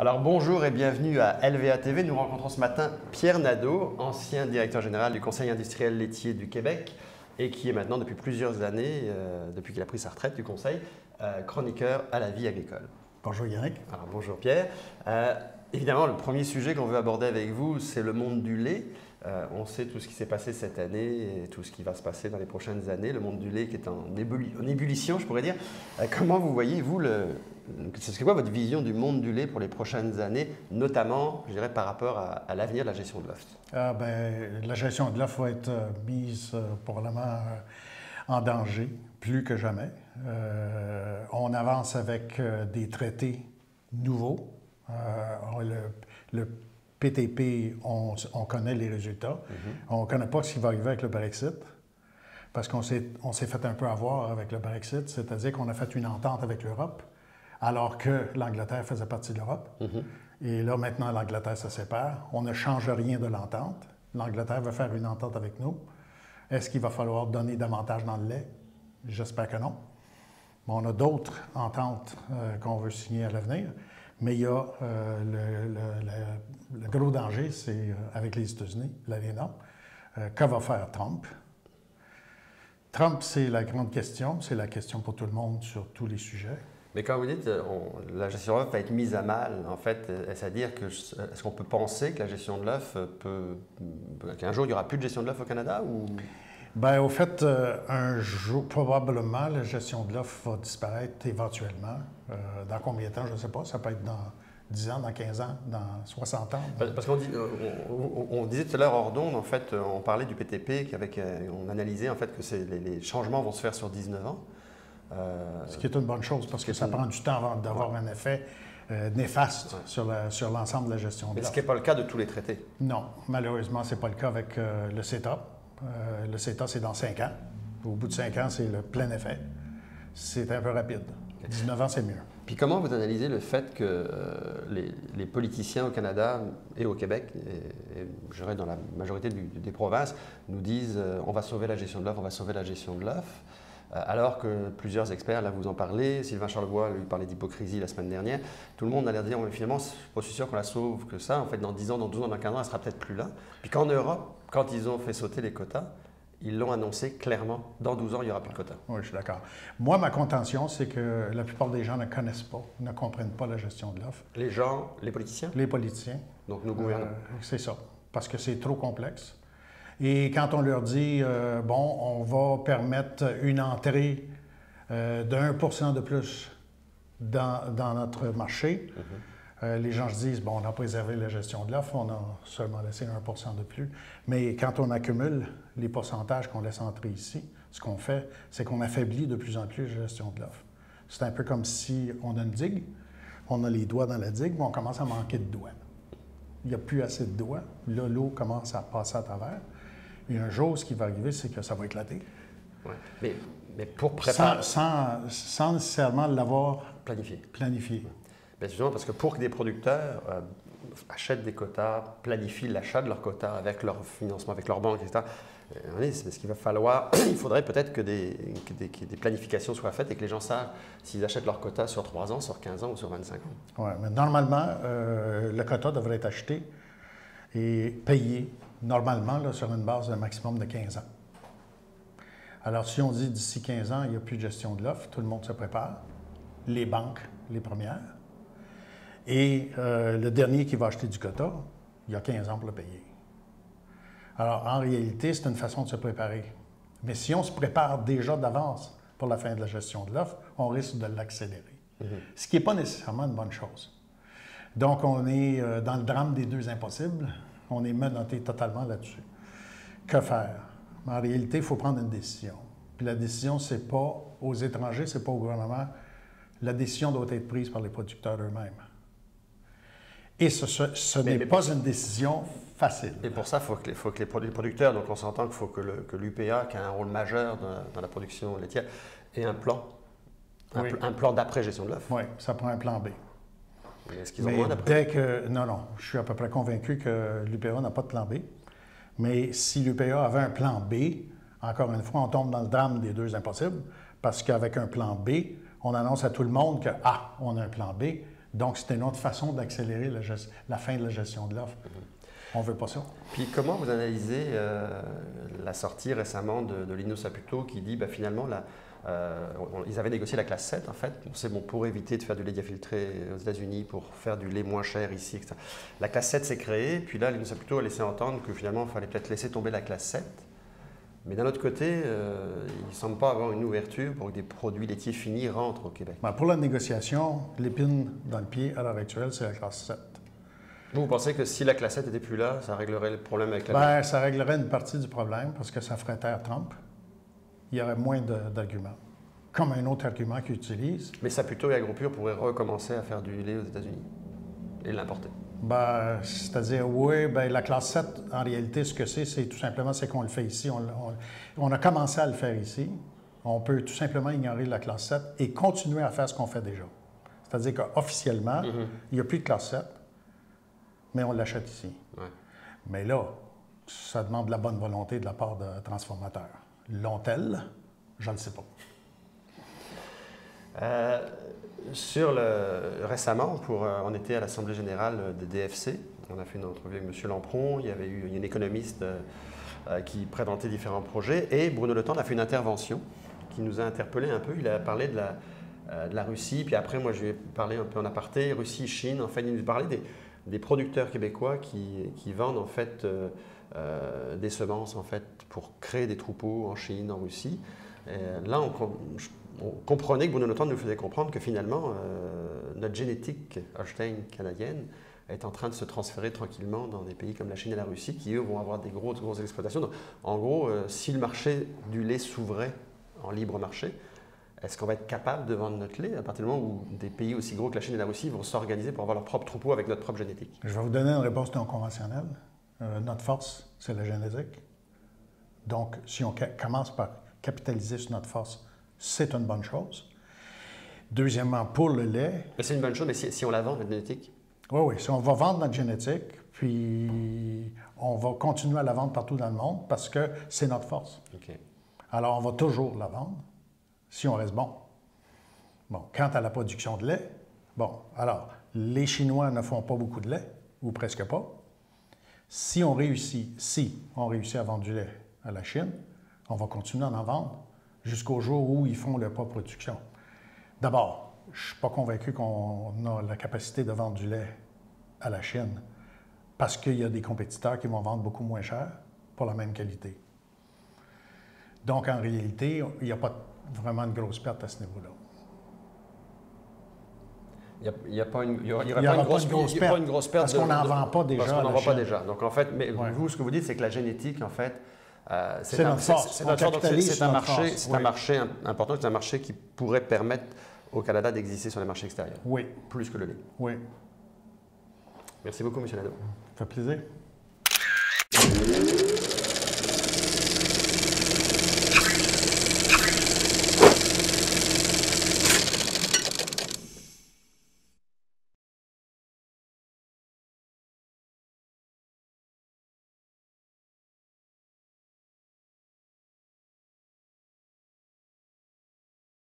Alors bonjour et bienvenue à LVA TV. Nous rencontrons ce matin Pierre Nadeau, ancien directeur général du Conseil industriel laitier du Québec et qui est maintenant depuis plusieurs années, depuis qu'il a pris sa retraite du Conseil, chroniqueur à la vie agricole. Bonjour Yannick. Alors bonjour Pierre. Évidemment, le premier sujet qu'on veut aborder avec vous, c'est le monde du lait. On sait tout ce qui s'est passé cette année et tout ce qui va se passer dans les prochaines années. Le monde du lait qui est en ébullition, je pourrais dire. Comment vous voyez, vous, c'est quoi votre vision du monde du lait pour les prochaines années, notamment, je dirais, par rapport à l'avenir de la gestion de l'œuf? La gestion de l'œuf va être mise probablement en danger, plus que jamais. On avance avec des traités nouveaux. Le PTP, on connaît les résultats. On ne connaît pas ce qui va arriver avec le Brexit, parce qu'on s'est fait un peu avoir avec le Brexit, c'est-à-dire qu'on a fait une entente avec l'Europe, alors que l'Angleterre faisait partie de l'Europe. Et là, maintenant, l'Angleterre se sépare. On ne change rien de l'entente. L'Angleterre veut faire une entente avec nous. Est-ce qu'il va falloir donner davantage dans le lait? J'espère que non. Bon, on a d'autres ententes qu'on veut signer à l'avenir. Mais il y a le gros danger, c'est avec les États-Unis, l'ALENA. Que va faire Trump? Trump, c'est la grande question. C'est la question pour tout le monde sur tous les sujets. Mais quand vous dites la gestion de l'œuf va être mise à mal, en fait, est-ce à dire que est-ce qu'on peut penser que la gestion de l'œuf qu'un jour il n'y aura plus de gestion de l'œuf au Canada ou... Bien, au fait, un jour, probablement, la gestion de l'œuf va disparaître éventuellement. Dans combien de temps, je ne sais pas. Ça peut être dans 10 ans, dans 15 ans, dans 60 ans. Parce qu'on on disait tout à l'heure hors d'onde, en fait, on parlait du PTP, on analysait en fait que les changements vont se faire sur 19 ans. Ce qui est une bonne chose, parce que ça prend du temps avant d'avoir un effet néfaste sur l'ensemble de la gestion de l'œuf. Mais ce qui n'est pas le cas de tous les traités. Non, malheureusement, ce n'est pas le cas avec le CETA. Le CETA, c'est dans 5 ans. Au bout de 5 ans, c'est le plein effet. C'est un peu rapide. 19 ans, c'est mieux. Puis comment vous analysez le fait que les politiciens au Canada et au Québec, et je dirais dans la majorité des provinces, nous disent on va sauver la gestion de l'œuf, on va sauver la gestion de l'œuf, alors que plusieurs experts, là vous en parlez, Sylvain Charlebois lui parlait d'hypocrisie la semaine dernière, tout le monde a l'air de dire finalement, je ne suis pas sûr qu'on la sauve que ça, en fait dans 10 ans, dans 12 ans, dans 15 ans, elle sera peut-être plus là. Puis qu'en Europe, quand ils ont fait sauter les quotas, ils l'ont annoncé clairement, dans 12 ans, il n'y aura plus de quotas. Oui, je suis d'accord. Moi, ma contention, c'est que la plupart des gens ne connaissent pas, ne comprennent pas la gestion de l'œuf. Les gens, les politiciens? Les politiciens. Donc nos gouvernants. C'est ça, parce que c'est trop complexe. Et quand on leur dit, bon, on va permettre une entrée de 1% de plus dans notre marché, les gens se disent, bon, on a préservé la gestion de l'offre, on a seulement laissé 1% de plus. Mais quand on accumule les pourcentages qu'on laisse entrer ici, ce qu'on fait, c'est qu'on affaiblit de plus en plus la gestion de l'offre. C'est un peu comme si on a une digue, on a les doigts dans la digue, mais on commence à manquer de doigts. Il n'y a plus assez de doigts. Là, l'eau commence à passer à travers. Et un jour, ce qui va arriver, c'est que ça va éclater. Ouais. Mais pour préparer... Sans nécessairement l'avoir planifié. Bien, justement, parce que pour que des producteurs achètent des quotas, planifient l'achat de leurs quotas avec leur financement, avec leur banque, etc., c'est ce qu'il va falloir. Il faudrait peut-être que des planifications soient faites et que les gens savent s'ils achètent leurs quotas sur 3 ans, sur 15 ans ou sur 25 ans. Oui, mais normalement, le quota devrait être acheté et payé normalement là, sur une base d'un maximum de 15 ans. Alors, si on dit d'ici 15 ans, il n'y a plus de gestion de l'offre, tout le monde se prépare, les banques, les premières, et le dernier qui va acheter du quota, il y a 15 ans pour le payer. Alors, en réalité, c'est une façon de se préparer. Mais si on se prépare déjà d'avance pour la fin de la gestion de l'offre, on risque de l'accélérer. Ce qui n'est pas nécessairement une bonne chose. Donc, on est dans le drame des deux impossibles. On est menotté totalement là-dessus. Que faire? En réalité, il faut prendre une décision. Puis la décision, ce n'est pas aux étrangers, ce n'est pas au gouvernement. La décision doit être prise par les producteurs eux-mêmes. Et ce n'est pas une décision facile. Et pour ça, il faut que les producteurs, donc on s'entend qu'il faut que l'UPA, qui a un rôle majeur dans la production laitière, ait un plan. Un plan d'après-gestion de l'œuf. Oui, ça prend un plan B. Est-ce qu'ils ont moins d'après? Non, je suis à peu près convaincu que l'UPA n'a pas de plan B. Mais si l'UPA avait un plan B, encore une fois, on tombe dans le drame des deux impossibles, parce qu'avec un plan B, on annonce à tout le monde que, on a un plan B, mais il Donc, c'était une autre façon d'accélérer la fin de la gestion de l'offre. On ne veut pas ça. Puis comment vous analysez la sortie récemment de Lino Saputo qui dit finalement, ils avaient négocié la classe 7 en fait, c'est bon pour éviter de faire du lait diafiltré aux États-Unis, pour faire du lait moins cher ici, etc. La classe 7 s'est créée, puis là Lino Saputo a laissé entendre que finalement il fallait peut-être laisser tomber la classe 7. Mais d'un autre côté, il ne semble pas avoir une ouverture pour que des produits laitiers finis rentrent au Québec. Pour la négociation, l'épine dans le pied à l'heure actuelle, c'est la classe 7. Vous pensez que si la classe 7 n'était plus là, ça réglerait le problème avec la... Ça réglerait une partie du problème parce que ça ferait taire Trump. Il y aurait moins d'arguments. Comme un autre argument qu'ils utilisent. Mais Saputo et AgroPure pourraient recommencer à faire du lait aux États-Unis et l'importer. C'est-à-dire, oui, la classe 7, en réalité, ce que c'est tout simplement qu'on le fait ici. On a commencé à le faire ici. On peut tout simplement ignorer la classe 7 et continuer à faire ce qu'on fait déjà. C'est-à-dire qu'officiellement, il n'y a plus de classe 7, mais on l'achète ici. Ouais. Mais là, ça demande de la bonne volonté de la part de transformateurs. L'ont-elles? Je ne le sais pas. Récemment, on était à l'Assemblée générale de DFC. On a fait une entrevue avec M. Lampron. Il y avait eu une économiste qui présentait différents projets. Et Bruno Le Tendre a fait une intervention qui nous a interpellés un peu. Il a parlé de la Russie. Puis après, moi, je lui ai parlé un peu en aparté. Russie, Chine. En fait, il nous parlait des producteurs québécois qui vendent en fait des semences en fait, pour créer des troupeaux en Chine, en Russie. Et là, on comprenait que Bruno Le Tendre nous faisait comprendre que finalement, notre génétique Holstein canadienne est en train de se transférer tranquillement dans des pays comme la Chine et la Russie qui, eux, vont avoir des grosses exploitations. Donc, en gros, si le marché du lait s'ouvrait en libre marché, est-ce qu'on va être capable de vendre notre lait à partir du moment où des pays aussi gros que la Chine et la Russie vont s'organiser pour avoir leur propre troupeau avec notre propre génétique? Je vais vous donner une réponse non conventionnelle. Notre force, c'est la génétique. Donc, si on commence par capitaliser sur notre force, c'est une bonne chose. Deuxièmement, pour le lait... Mais c'est une bonne chose, mais si on la vend, notre génétique? Oui. Si on va vendre notre génétique, puis on va continuer à la vendre partout dans le monde parce que c'est notre force. Okay. Alors, on va toujours la vendre si on reste bon. Bon, quant à la production de lait, alors, les Chinois ne font pas beaucoup de lait, ou presque pas. Si on réussit à vendre du lait à la Chine, on va continuer à en vendre jusqu'au jour où ils font leur propre production. D'abord, je ne suis pas convaincu qu'on a la capacité de vendre du lait à la Chine parce qu'il y a des compétiteurs qui vont vendre beaucoup moins cher pour la même qualité. Donc, en réalité, il n'y a pas vraiment une grosse perte à ce niveau-là. Il n'y a pas une grosse perte parce qu'on n'en vend pas déjà. Parce qu'on n'en vend pas déjà. Donc, en fait, vous, ce que vous dites, c'est que la génétique, en fait, c'est un marché important, c'est un marché qui pourrait permettre au Canada d'exister sur les marchés extérieurs. Oui. Plus que le lait. Oui. Merci beaucoup, M. Nadeau. Ça fait plaisir.